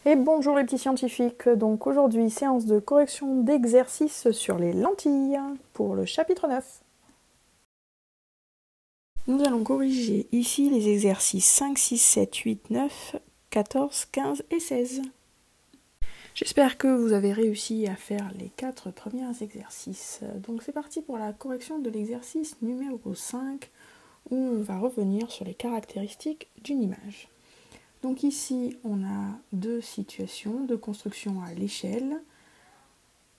Et bonjour les petits scientifiques, donc aujourd'hui séance de correction d'exercices sur les lentilles pour le chapitre 9. Nous allons corriger ici les exercices 5, 6, 7, 8, 9, 14, 15 et 16. J'espère que vous avez réussi à faire les 4 premiers exercices. Donc c'est parti pour la correction de l'exercice numéro 5 où on va revenir sur les caractéristiques d'une image. Donc ici, on a deux situations de construction à l'échelle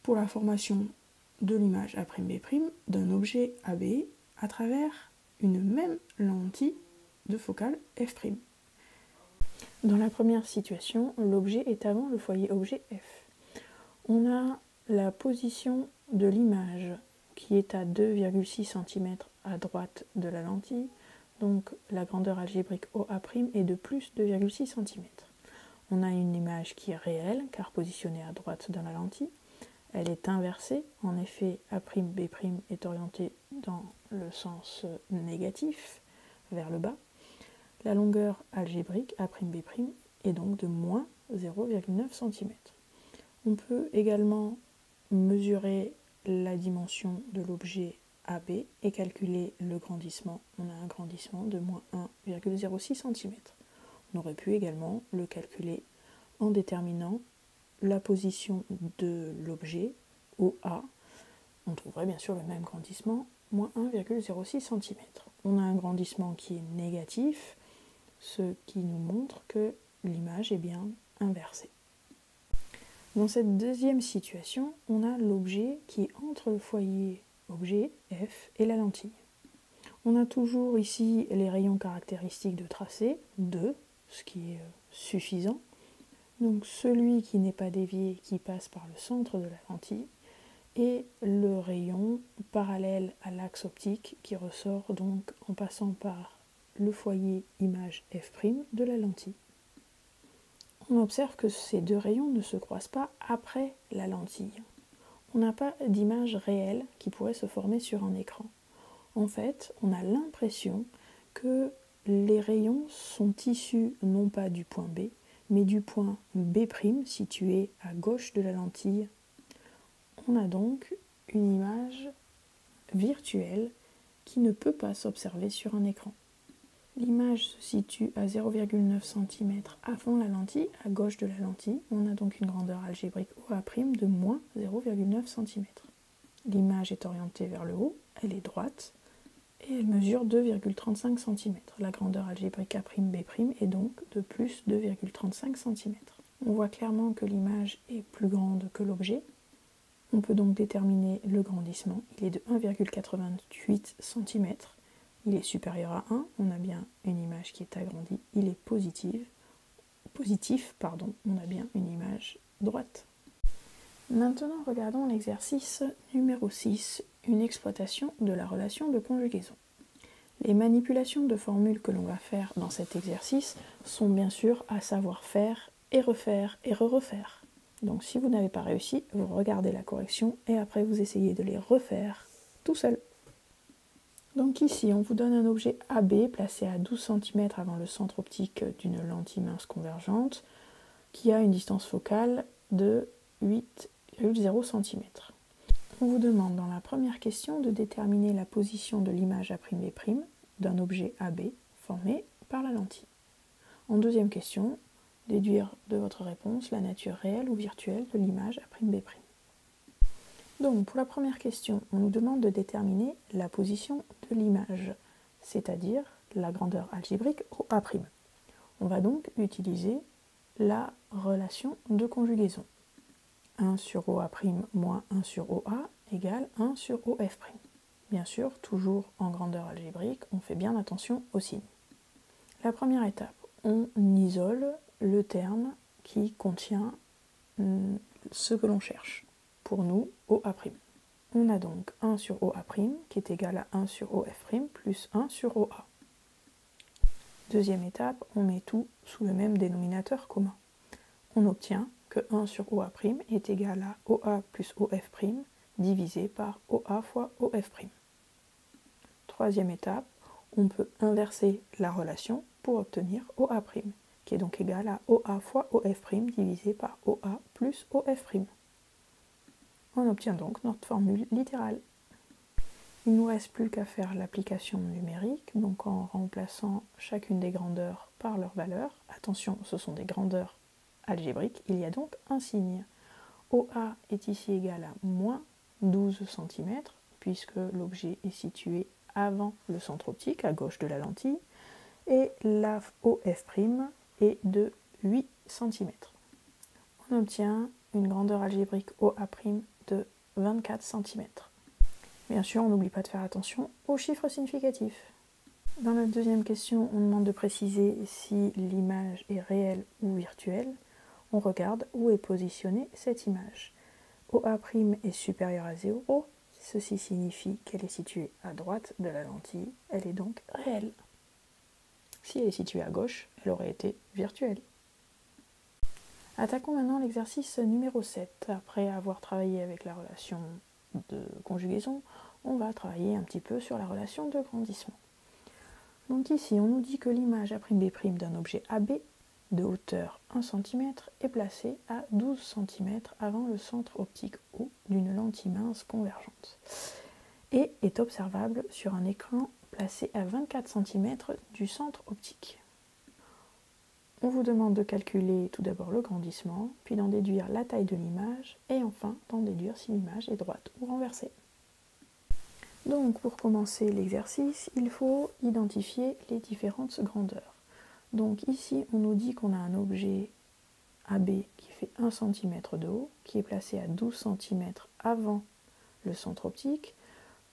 pour la formation de l'image A'B' d'un objet AB à travers une même lentille de focale F'. Dans la première situation, l'objet est avant le foyer objet F. On a la position de l'image qui est à 2,6 cm à droite de la lentille. Donc la grandeur algébrique OA' est de plus 2,6 cm. On a une image qui est réelle, car positionnée à droite dans la lentille. Elle est inversée, en effet A'B' est orientée dans le sens négatif, vers le bas. La longueur algébrique A'B' est donc de moins 0,9 cm. On peut également mesurer la dimension de l'objet AB et calculer le grandissement. On a un grandissement de moins 1,06 cm. On aurait pu également le calculer en déterminant la position de l'objet OA. On trouverait bien sûr le même grandissement, moins 1,06 cm. On a un grandissement qui est négatif, ce qui nous montre que l'image est bien inversée. Dans cette deuxième situation, on a l'objet qui est entre le foyer objet F et la lentille. On a toujours ici les rayons caractéristiques de tracé, 2, ce qui est suffisant. Donc celui qui n'est pas dévié, qui passe par le centre de la lentille, et le rayon parallèle à l'axe optique qui ressort donc en passant par le foyer image F' de la lentille. On observe que ces deux rayons ne se croisent pas après la lentille. On n'a pas d'image réelle qui pourrait se former sur un écran. En fait, on a l'impression que les rayons sont issus non pas du point B, mais du point B' situé à gauche de la lentille. On a donc une image virtuelle qui ne peut pas s'observer sur un écran. L'image se situe à 0,9 cm avant la lentille, à gauche de la lentille. On a donc une grandeur algébrique OA' de moins 0,9 cm. L'image est orientée vers le haut, elle est droite, et elle mesure 2,35 cm. La grandeur algébrique A'B' est donc de plus 2,35 cm. On voit clairement que l'image est plus grande que l'objet. On peut donc déterminer le grandissement. Il est de 1,88 cm. Il est supérieur à 1, on a bien une image qui est agrandie, il est positif, on a bien une image droite. Maintenant, regardons l'exercice numéro 6, une exploitation de la relation de conjugaison. Les manipulations de formules que l'on va faire dans cet exercice sont bien sûr à savoir faire et refaire et re-refaire. Donc si vous n'avez pas réussi, vous regardez la correction et après vous essayez de les refaire tout seul. Donc ici, on vous donne un objet AB placé à 12 cm avant le centre optique d'une lentille mince convergente qui a une distance focale de 8,0 cm. On vous demande dans la première question de déterminer la position de l'image A'B' d'un objet AB formé par la lentille. En deuxième question, déduire de votre réponse la nature réelle ou virtuelle de l'image A'B'. Donc pour la première question, on nous demande de déterminer la position de l'image, c'est-à-dire la grandeur algébrique OA'. On va donc utiliser la relation de conjugaison. 1 sur OA' moins 1 sur OA égale 1 sur OF'. Bien sûr, toujours en grandeur algébrique, on fait bien attention aux signes. La première étape, on isole le terme qui contient ce que l'on cherche. Pour nous, OA'. On a donc 1 sur OA' qui est égal à 1 sur OF' plus 1 sur OA. Deuxième étape, on met tout sous le même dénominateur commun. On obtient que 1 sur OA' est égal à OA plus OF' divisé par OA fois OF'. Troisième étape, on peut inverser la relation pour obtenir OA'. qui est donc égal à OA fois OF' divisé par OA plus OF'. On obtient donc notre formule littérale. Il ne nous reste plus qu'à faire l'application numérique, donc en remplaçant chacune des grandeurs par leur valeur. Attention, ce sont des grandeurs algébriques, il y a donc un signe. OA est ici égal à moins 12 cm, puisque l'objet est situé avant le centre optique, à gauche de la lentille, et la OF' est de 8 cm. On obtient une grandeur algébrique OA' de 24 cm. Bien sûr, on n'oublie pas de faire attention aux chiffres significatifs. Dans la deuxième question, on demande de préciser si l'image est réelle ou virtuelle. On regarde où est positionnée cette image. OA' est supérieure à 0, ceci signifie qu'elle est située à droite de la lentille, elle est donc réelle. Si elle est située à gauche, elle aurait été virtuelle. Attaquons maintenant l'exercice numéro 7. Après avoir travaillé avec la relation de conjugaison, on va travailler un petit peu sur la relation de grandissement. Donc ici, on nous dit que l'image A'B' d'un objet AB de hauteur 1 cm est placée à 12 cm avant le centre optique O d'une lentille mince convergente et est observable sur un écran placé à 24 cm du centre optique. On vous demande de calculer tout d'abord le grandissement, puis d'en déduire la taille de l'image, et enfin d'en déduire si l'image est droite ou renversée. Donc pour commencer l'exercice, il faut identifier les différentes grandeurs. Donc ici, on nous dit qu'on a un objet AB qui fait 1 cm de haut, qui est placé à 12 cm avant le centre optique.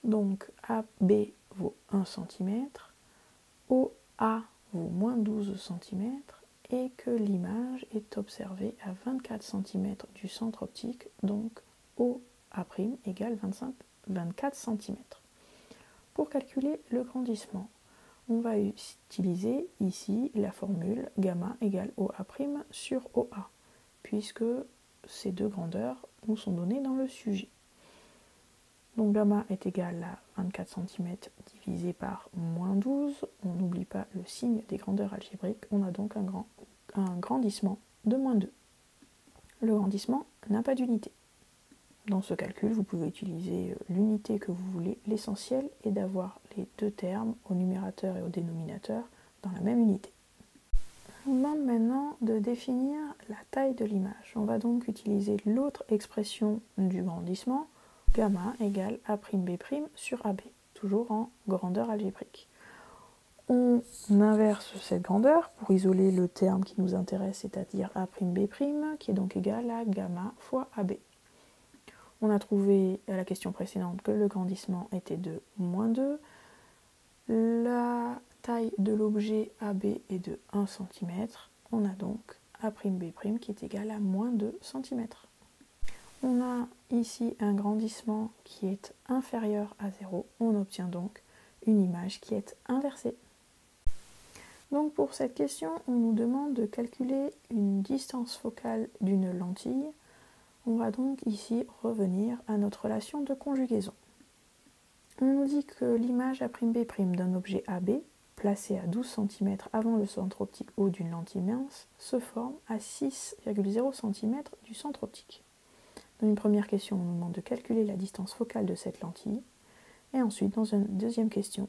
Donc AB vaut 1 cm, OA vaut moins 12 cm, et que l'image est observée à 24 cm du centre optique, donc OA' égale 24 cm. Pour calculer le grandissement, on va utiliser ici la formule gamma égale OA' sur OA, puisque ces deux grandeurs nous sont données dans le sujet. Donc gamma est égal à 24 cm divisé par moins 12, on n'oublie pas le signe des grandeurs algébriques, on a donc un grandissement de moins 2. Le grandissement n'a pas d'unité. Dans ce calcul, vous pouvez utiliser l'unité que vous voulez. L'essentiel est d'avoir les deux termes au numérateur et au dénominateur dans la même unité. On vous demande maintenant de définir la taille de l'image. On va donc utiliser l'autre expression du grandissement, gamma égale A'B' sur AB, toujours en grandeur algébrique. On inverse cette grandeur pour isoler le terme qui nous intéresse, c'est-à-dire A'B', qui est donc égal à gamma fois AB. On a trouvé à la question précédente que le grandissement était de moins 2. La taille de l'objet AB est de 1 cm. On a donc A'B' qui est égal à moins 2 cm. On a ici un grandissement qui est inférieur à 0. On obtient donc une image qui est inversée. Donc pour cette question, on nous demande de calculer une distance focale d'une lentille. On va donc ici revenir à notre relation de conjugaison. On nous dit que l'image A'B' d'un objet AB, placé à 12 cm avant le centre optique O d'une lentille mince, se forme à 6,0 cm du centre optique. Dans une première question, on nous demande de calculer la distance focale de cette lentille. Et ensuite, dans une deuxième question,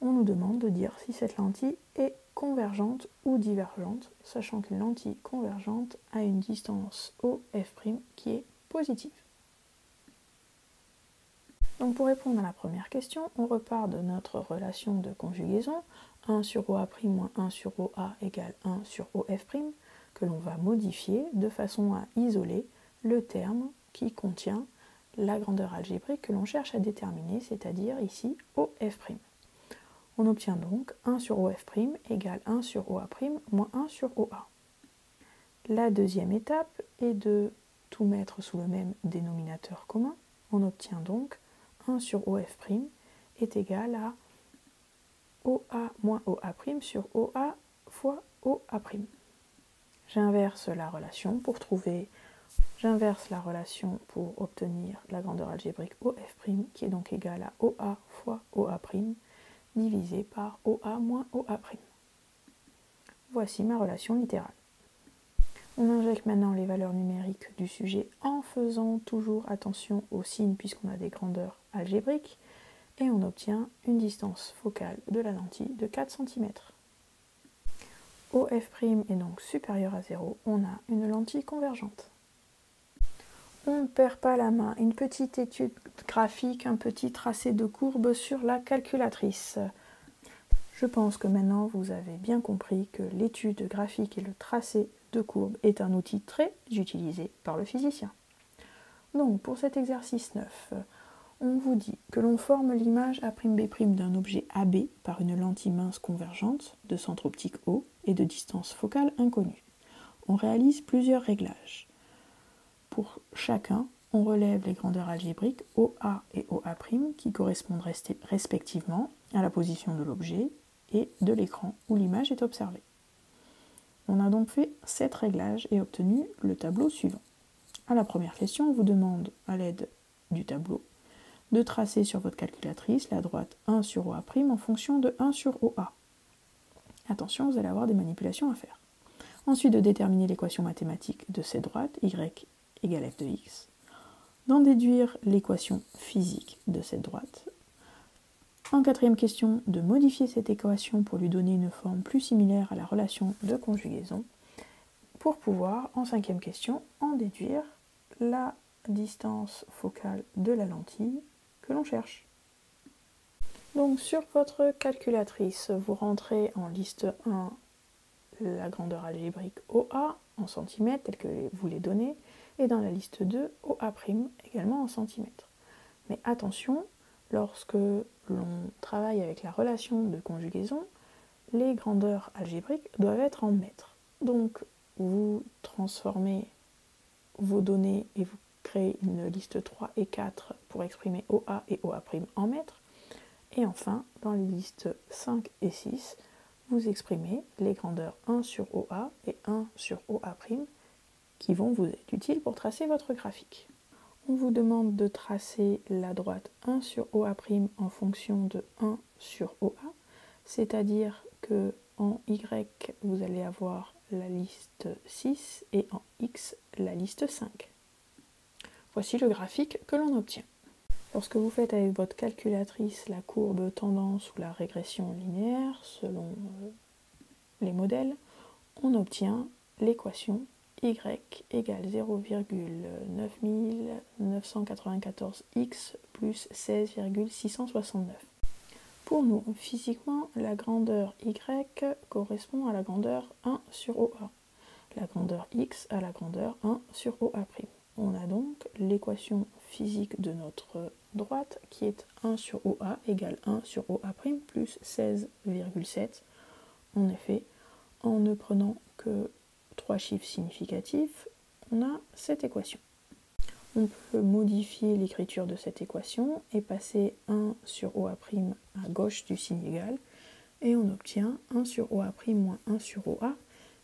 on nous demande de dire si cette lentille est convergente ou divergente, sachant qu'une lentille convergente a une distance OF' qui est positive. Donc pour répondre à la première question, on repart de notre relation de conjugaison, 1 sur OA' moins 1 sur OA égale 1 sur OF', que l'on va modifier de façon à isoler le terme qui contient la grandeur algébrique que l'on cherche à déterminer, c'est-à-dire ici OF'. On obtient donc 1 sur OF' égale 1 sur OA' moins 1 sur OA. La deuxième étape est de tout mettre sous le même dénominateur commun. On obtient donc 1 sur OF' est égal à OA moins OA' sur OA fois OA'. J'inverse la relation pour obtenir la grandeur algébrique OF', qui est donc égale à OA fois OA' divisé par OA moins OA'. voici ma relation littérale. On injecte maintenant les valeurs numériques du sujet en faisant toujours attention aux signes puisqu'on a des grandeurs algébriques et on obtient une distance focale de la lentille de 4 cm. OF' est donc supérieur à 0, on a une lentille convergente. On ne perd pas la main, une petite étude graphique, un petit tracé de courbe sur la calculatrice. Je pense que maintenant vous avez bien compris que l'étude graphique et le tracé de courbe est un outil très utilisé par le physicien. Donc pour cet exercice 9, on vous dit que l'on forme l'image A'B' d'un objet AB par une lentille mince convergente de centre optique O et de distance focale inconnue. On réalise plusieurs réglages. Pour chacun, on relève les grandeurs algébriques OA et OA' qui correspondent respectivement à la position de l'objet et de l'écran où l'image est observée. On a donc fait 7 réglages et obtenu le tableau suivant. À la première question, on vous demande, à l'aide du tableau, de tracer sur votre calculatrice la droite 1 sur OA' en fonction de 1 sur OA. Attention, vous allez avoir des manipulations à faire. Ensuite, de déterminer l'équation mathématique de cette droite, y égale f de x, d'en déduire l'équation physique de cette droite. En quatrième question, de modifier cette équation pour lui donner une forme plus similaire à la relation de conjugaison, pour pouvoir, en cinquième question, en déduire la distance focale de la lentille que l'on cherche. Donc sur votre calculatrice, vous rentrez en liste 1 la grandeur algébrique OA en centimètres, telle que vous les donnez, et dans la liste 2, OA' également en centimètres. Mais attention, lorsque l'on travaille avec la relation de conjugaison, les grandeurs algébriques doivent être en mètres. Donc vous transformez vos données et vous créez une liste 3 et 4 pour exprimer OA et OA' en mètres. Et enfin, dans les listes 5 et 6, vous exprimez les grandeurs 1 sur OA et 1 sur OA' qui vont vous être utiles pour tracer votre graphique. On vous demande de tracer la droite 1 sur OA' en fonction de 1 sur OA, c'est-à-dire que en Y, vous allez avoir la liste 6 et en X, la liste 5. Voici le graphique que l'on obtient. Lorsque vous faites avec votre calculatrice la courbe tendance ou la régression linéaire, selon les modèles, on obtient l'équation y égale 0,9994x plus 16,669. Pour nous, physiquement, la grandeur y correspond à la grandeur 1 sur OA, la grandeur x à la grandeur 1 sur OA'. On a donc l'équation physique de notre droite qui est 1 sur OA égale 1 sur OA' plus 16,7. En effet, en ne prenant que 3 chiffres significatifs, on a cette équation. On peut modifier l'écriture de cette équation et passer 1 sur OA' à gauche du signe égal et on obtient 1 sur OA' moins 1 sur OA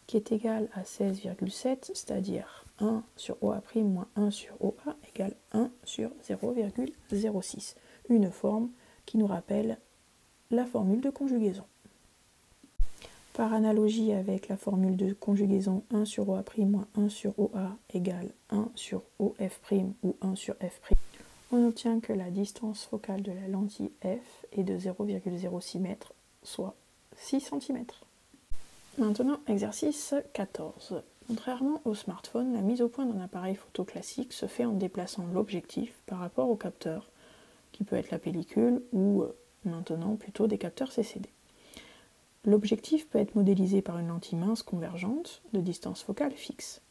qui est égal à 16,7, c'est-à-dire 1 sur OA' moins 1 sur OA égale 1 sur 0,06, une forme qui nous rappelle la formule de conjugaison. Par analogie avec la formule de conjugaison 1 sur OA' moins 1 sur OA égale 1 sur OF' ou 1 sur F', on obtient que la distance focale de la lentille F est de 0,06 m, soit 6 cm. Maintenant, exercice 14. Contrairement au smartphone, la mise au point d'un appareil photo classique se fait en déplaçant l'objectif par rapport au capteur, qui peut être la pellicule ou maintenant plutôt des capteurs CCD. L'objectif peut être modélisé par une lentille mince convergente de distance focale fixe.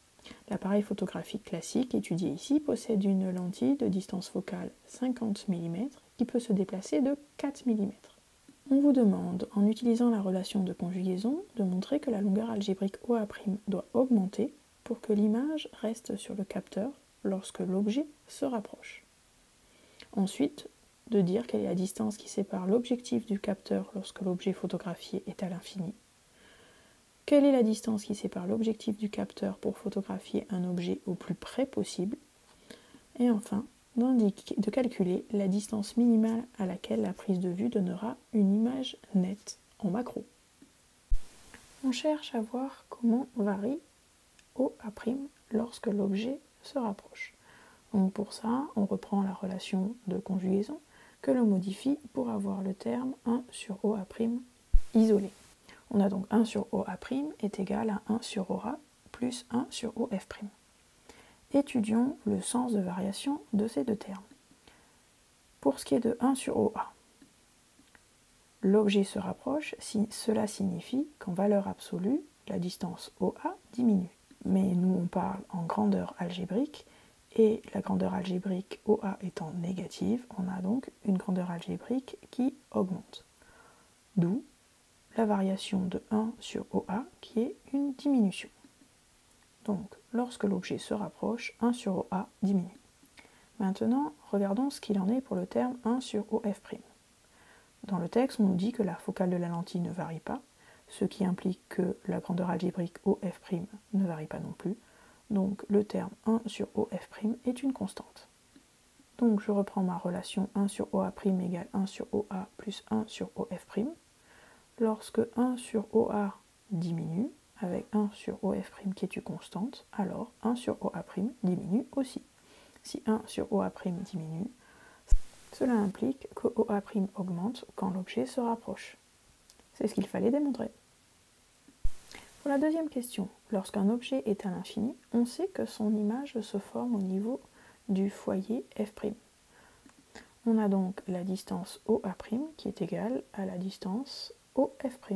L'appareil photographique classique étudié ici possède une lentille de distance focale 50 mm qui peut se déplacer de 4 mm. On vous demande, en utilisant la relation de conjugaison, de montrer que la longueur algébrique OA' doit augmenter pour que l'image reste sur le capteur lorsque l'objet se rapproche. Ensuite, de dire quelle est la distance qui sépare l'objectif du capteur lorsque l'objet photographié est à l'infini. Quelle est la distance qui sépare l'objectif du capteur pour photographier un objet au plus près possible. Et enfin, de calculer la distance minimale à laquelle la prise de vue donnera une image nette en macro. On cherche à voir comment varie OA' lorsque l'objet se rapproche. Donc pour ça, on reprend la relation de conjugaison que l'on modifie pour avoir le terme 1 sur OA' isolé. On a donc 1 sur OA' est égal à 1 sur OA plus 1 sur OF'. Étudions le sens de variation de ces deux termes. Pour ce qui est de 1 sur OA, l'objet se rapproche si cela signifie qu'en valeur absolue, la distance OA diminue. Mais nous, on parle en grandeur algébrique, et la grandeur algébrique OA étant négative, on a donc une grandeur algébrique qui augmente. D'où la variation de 1 sur OA qui est une diminution. Donc, lorsque l'objet se rapproche, 1 sur OA diminue. Maintenant, regardons ce qu'il en est pour le terme 1 sur OF'. Dans le texte, on nous dit que la focale de la lentille ne varie pas, ce qui implique que la grandeur algébrique OF' ne varie pas non plus. Donc le terme 1 sur OF' est une constante. Donc je reprends ma relation 1 sur OA' égale 1 sur OA plus 1 sur OF'. Lorsque 1 sur OA diminue, avec 1 sur OF' qui est une constante, alors 1 sur OA' diminue aussi. Si 1 sur OA' diminue, cela implique que OA' augmente quand l'objet se rapproche. C'est ce qu'il fallait démontrer. Pour la deuxième question, lorsqu'un objet est à l'infini, on sait que son image se forme au niveau du foyer f'. On a donc la distance OA' qui est égale à la distance OF'.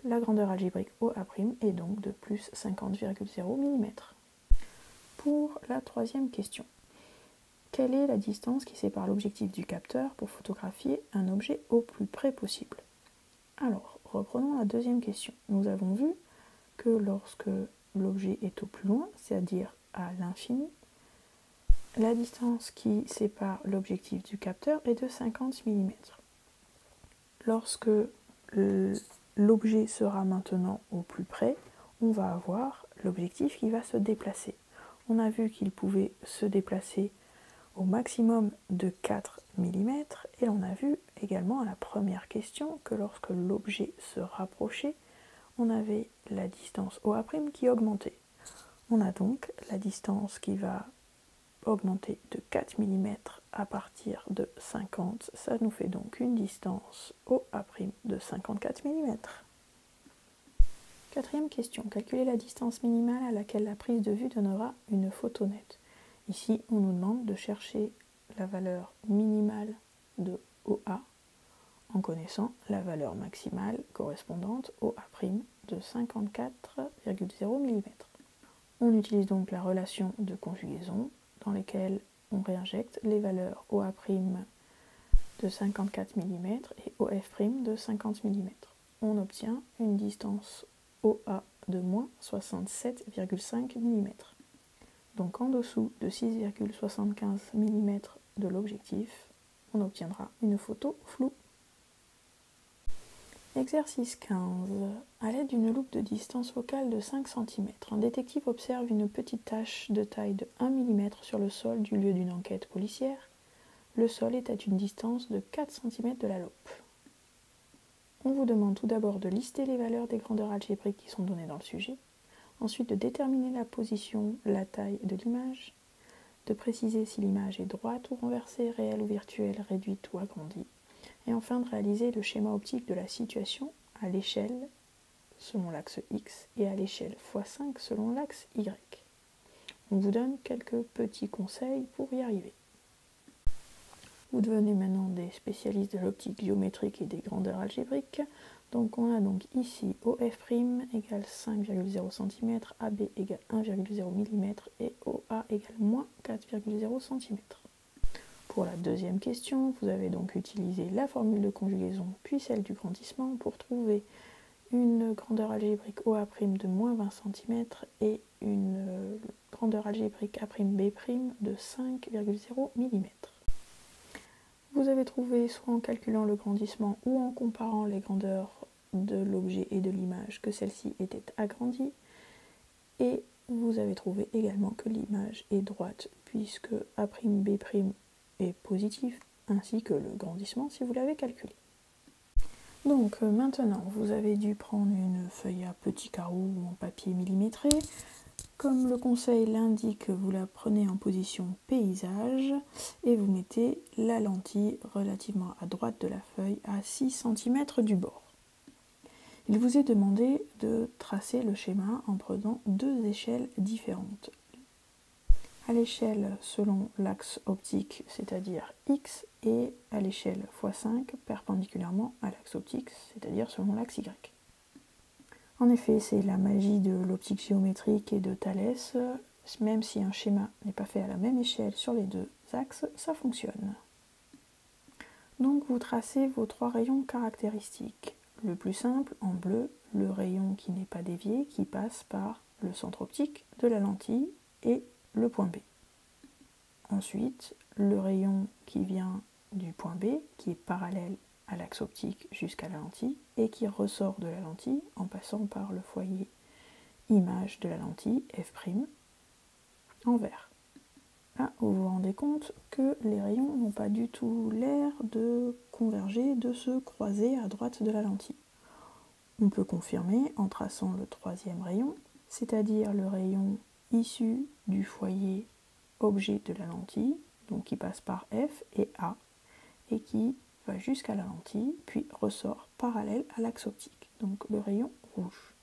La grandeur algébrique OA' est donc de plus 50,0 mm. Pour la troisième question, quelle est la distance qui sépare l'objectif du capteur pour photographier un objet au plus près possible? Alors, reprenons la deuxième question. Nous avons vu que lorsque l'objet est au plus loin, c'est-à-dire à l'infini, la distance qui sépare l'objectif du capteur est de 50 mm. Lorsque l'objet sera maintenant au plus près, on va avoir l'objectif qui va se déplacer. On a vu qu'il pouvait se déplacer au maximum de 4 mm et on a vu également à la première question que lorsque l'objet se rapprochait, on avait la distance OA' qui augmentait. On a donc la distance qui va augmenter de 4 mm à partir de 50. Ça nous fait donc une distance OA' de 54 mm. Quatrième question. Calculer la distance minimale à laquelle la prise de vue donnera une photo nette. Ici, on nous demande de chercher la valeur minimale de OA en connaissant la valeur maximale correspondante OA' de 54,0 mm. On utilise donc la relation de conjugaison dans laquelle on réinjecte les valeurs OA' de 54 mm et OF' de 50 mm. On obtient une distance OA de moins 67,5 mm. Donc en dessous de 6,75 mm de l'objectif, on obtiendra une photo floue. Exercice 15. À l'aide d'une loupe de distance focale de 5 cm, un détective observe une petite tache de taille de 1 mm sur le sol du lieu d'une enquête policière. Le sol est à une distance de 4 cm de la loupe. On vous demande tout d'abord de lister les valeurs des grandeurs algébriques qui sont données dans le sujet, ensuite de déterminer la position, la taille de l'image, de préciser si l'image est droite ou renversée, réelle ou virtuelle, réduite ou agrandie, et enfin de réaliser le schéma optique de la situation à l'échelle selon l'axe X et à l'échelle x5 selon l'axe Y. On vous donne quelques petits conseils pour y arriver. Vous devenez maintenant des spécialistes de l'optique géométrique et des grandeurs algébriques. Donc on a donc ici OF' égale 5,0 cm, AB égale 1,0 mm et OA égale moins 4,0 cm. Pour la deuxième question, vous avez donc utilisé la formule de conjugaison puis celle du grandissement pour trouver une grandeur algébrique OA' de moins 20 cm et une grandeur algébrique A'B' de 5,0 mm. Vous avez trouvé soit en calculant le grandissement ou en comparant les grandeurs de l'objet et de l'image que celle-ci était agrandie, et vous avez trouvé également que l'image est droite puisque A'B' est positif, ainsi que le grandissement si vous l'avez calculé. Donc maintenant, vous avez dû prendre une feuille à petits carreaux ou en papier millimétré. Comme le conseil l'indique, vous la prenez en position paysage et vous mettez la lentille relativement à droite de la feuille à 6 cm du bord. Il vous est demandé de tracer le schéma en prenant deux échelles différentes. À l'échelle selon l'axe optique, c'est-à-dire X, et à l'échelle x5 perpendiculairement à l'axe optique, c'est-à-dire selon l'axe Y. En effet, c'est la magie de l'optique géométrique et de Thalès, même si un schéma n'est pas fait à la même échelle sur les deux axes, ça fonctionne. Donc vous tracez vos trois rayons caractéristiques. Le plus simple, en bleu, le rayon qui n'est pas dévié, qui passe par le centre optique de la lentille et le point B. Ensuite, le rayon qui vient du point B, qui est parallèle à l'axe optique jusqu'à la lentille et qui ressort de la lentille en passant par le foyer image de la lentille F' en vert. Là, vous vous rendez compte que les rayons n'ont pas du tout l'air de converger, de se croiser à droite de la lentille. On peut confirmer en traçant le troisième rayon, c'est-à-dire le rayon issu du foyer objet de la lentille, donc qui passe par F et A, et qui va jusqu'à la lentille, puis ressort parallèle à l'axe optique, donc le rayon rouge.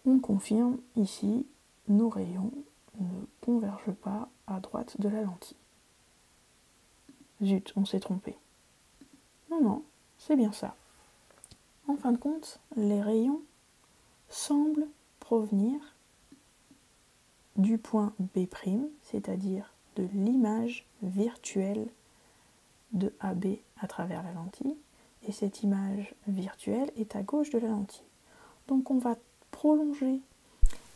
On confirme ici, nos rayons ne convergent pas à droite de la lentille. Zut, on s'est trompé. Non, c'est bien ça. En fin de compte, les rayons semblent provenir du point B', c'est-à-dire de l'image virtuelle de AB à travers la lentille, et cette image virtuelle est à gauche de la lentille. Donc on va prolonger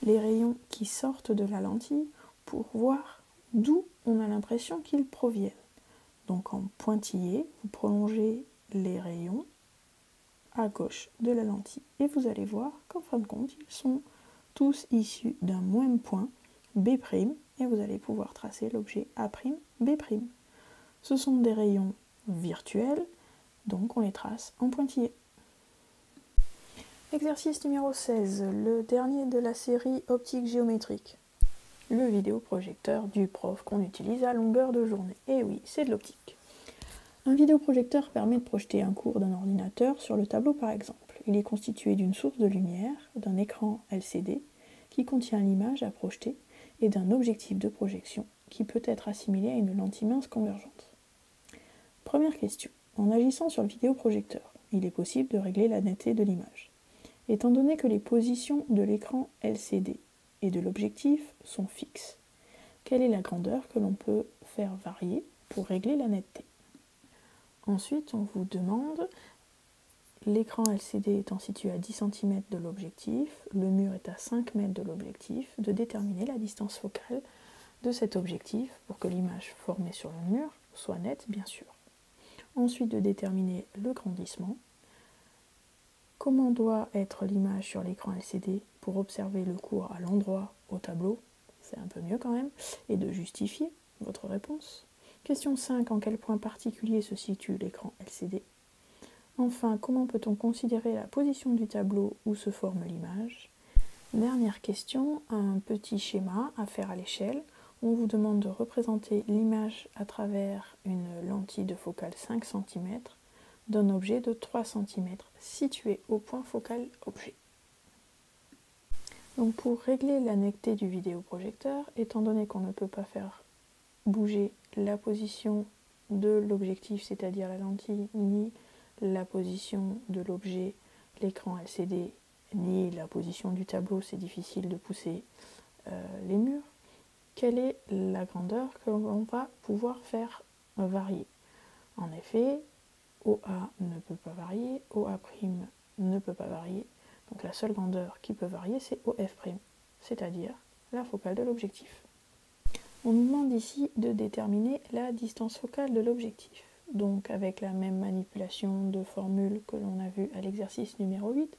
les rayons qui sortent de la lentille pour voir d'où on a l'impression qu'ils proviennent. Donc en pointillé, vous prolongez les rayons à gauche de la lentille et vous allez voir qu'en fin de compte, ils sont tous issus d'un même point, B', et vous allez pouvoir tracer l'objet A', B'. Ce sont des rayons virtuels, donc on les trace en pointillé. Exercice numéro 16, le dernier de la série optique géométrique. Le vidéoprojecteur du prof qu'on utilise à longueur de journée. Et oui, c'est de l'optique. Un vidéoprojecteur permet de projeter un cours d'un ordinateur sur le tableau par exemple. Il est constitué d'une source de lumière, d'un écran LCD qui contient l'image à projeter et d'un objectif de projection qui peut être assimilé à une lentille mince convergente. Première question. En agissant sur le vidéoprojecteur, il est possible de régler la netteté de l'image. Étant donné que les positions de l'écran LCD et de l'objectif sont fixes, quelle est la grandeur que l'on peut faire varier pour régler la netteté? Ensuite, on vous demande, l'écran LCD étant situé à 10 cm de l'objectif, le mur est à 5 mètres de l'objectif, de déterminer la distance focale de cet objectif pour que l'image formée sur le mur soit nette, bien sûr. Ensuite, de déterminer le grandissement. Comment doit être l'image sur l'écran LCD pour observer le cours à l'endroit au tableau? C'est un peu mieux quand même. Et de justifier votre réponse. Question 5. En quel point particulier se situe l'écran LCD? Enfin, comment peut-on considérer la position du tableau où se forme l'image? Dernière question, un petit schéma à faire à l'échelle. On vous demande de représenter l'image à travers une lentille de focale 5 cm d'un objet de 3 cm situé au point focal objet. Donc pour régler la netteté du vidéoprojecteur, étant donné qu'on ne peut pas faire bouger la position de l'objectif, c'est-à-dire la lentille, ni la position de l'objet, l'écran LCD, ni la position du tableau, c'est difficile de pousser les murs, quelle est la grandeur que l'on va pouvoir faire varier? En effet, OA ne peut pas varier, OA' ne peut pas varier, donc la seule grandeur qui peut varier c'est OF', c'est-à-dire la focale de l'objectif. On nous demande ici de déterminer la distance focale de l'objectif. Donc avec la même manipulation de formule que l'on a vu à l'exercice numéro 8,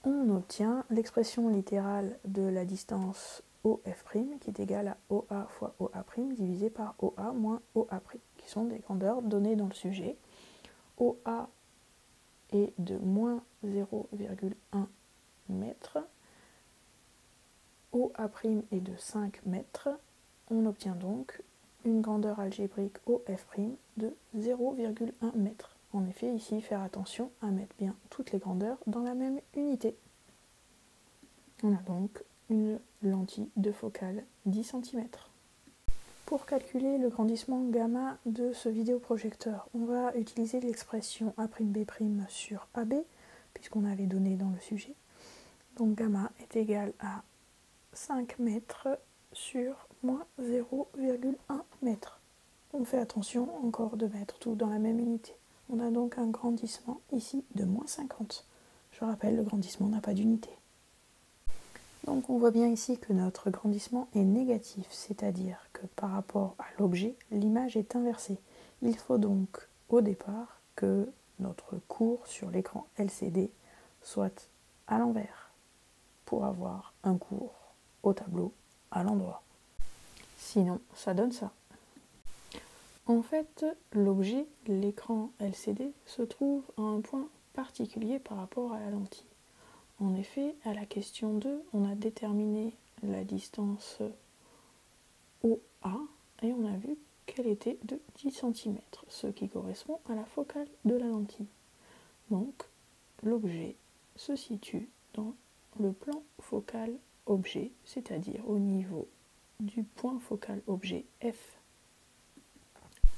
on obtient l'expression littérale de la distance OF', qui est égale à OA fois OA' divisé par OA moins OA', qui sont des grandeurs données dans le sujet. OA est de moins 0,1 mètre, OA' est de 5 mètres, on obtient donc une grandeur algébrique OF' de 0,1 mètre. En effet, ici, faire attention à mettre bien toutes les grandeurs dans la même unité. On a donc une lentille de focale 10 cm. Pour calculer le grandissement gamma de ce vidéoprojecteur, on va utiliser l'expression A'B' sur AB, puisqu'on a les données dans le sujet. Donc gamma est égal à 5 mètres sur moins 0,1 mètre. On fait attention encore de mettre tout dans la même unité. On a donc un grandissement ici de moins 50. Je rappelle, le grandissement n'a pas d'unité. Donc on voit bien ici que notre grandissement est négatif, c'est-à-dire que par rapport à l'objet, l'image est inversée. Il faut donc au départ que notre cours sur l'écran LCD soit à l'envers pour avoir un cours au tableau à l'endroit. Sinon, ça donne ça. En fait, l'objet, l'écran LCD, se trouve à un point particulier par rapport à la lentille. En effet, à la question 2, on a déterminé la distance OA et on a vu qu'elle était de 10 cm, ce qui correspond à la focale de la lentille. Donc, l'objet se situe dans le plan focal objet, c'est-à-dire au niveau du point focal objet F.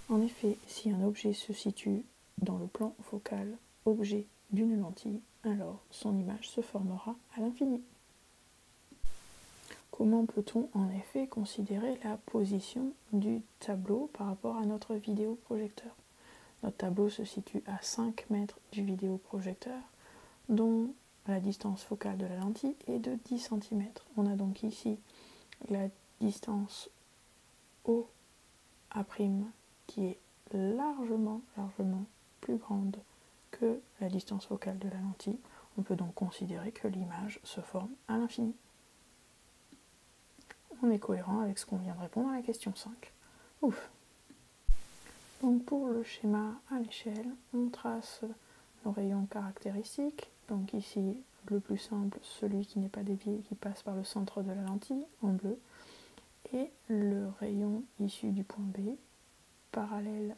En effet, si un objet se situe dans le plan focal objet d'une lentille, alors son image se formera à l'infini. Comment peut-on en effet considérer la position du tableau par rapport à notre vidéoprojecteur? Notre tableau se situe à 5 mètres du vidéoprojecteur, dont la distance focale de la lentille est de 10 cm. On a donc ici la distance OA' qui est largement plus grande que la distance focale de la lentille. On peut donc considérer que l'image se forme à l'infini. On est cohérent avec ce qu'on vient de répondre à la question 5. Ouf! Donc pour le schéma à l'échelle, on trace nos rayons caractéristiques. Donc ici, le plus simple, celui qui n'est pas dévié, qui passe par le centre de la lentille, en bleu. Et le rayon issu du point B, parallèle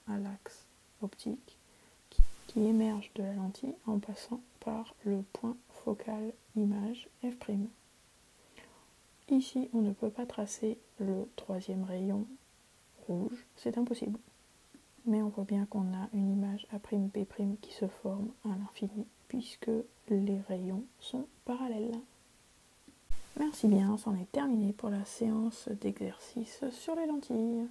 à l'axe optique, qui émerge de la lentille en passant par le point focal image F'. Ici, on ne peut pas tracer le troisième rayon rouge, c'est impossible. Mais on voit bien qu'on a une image A'B' qui se forme à l'infini, puisque les rayons sont parallèles. Merci bien, c'en est terminé pour la séance d'exercice sur les lentilles.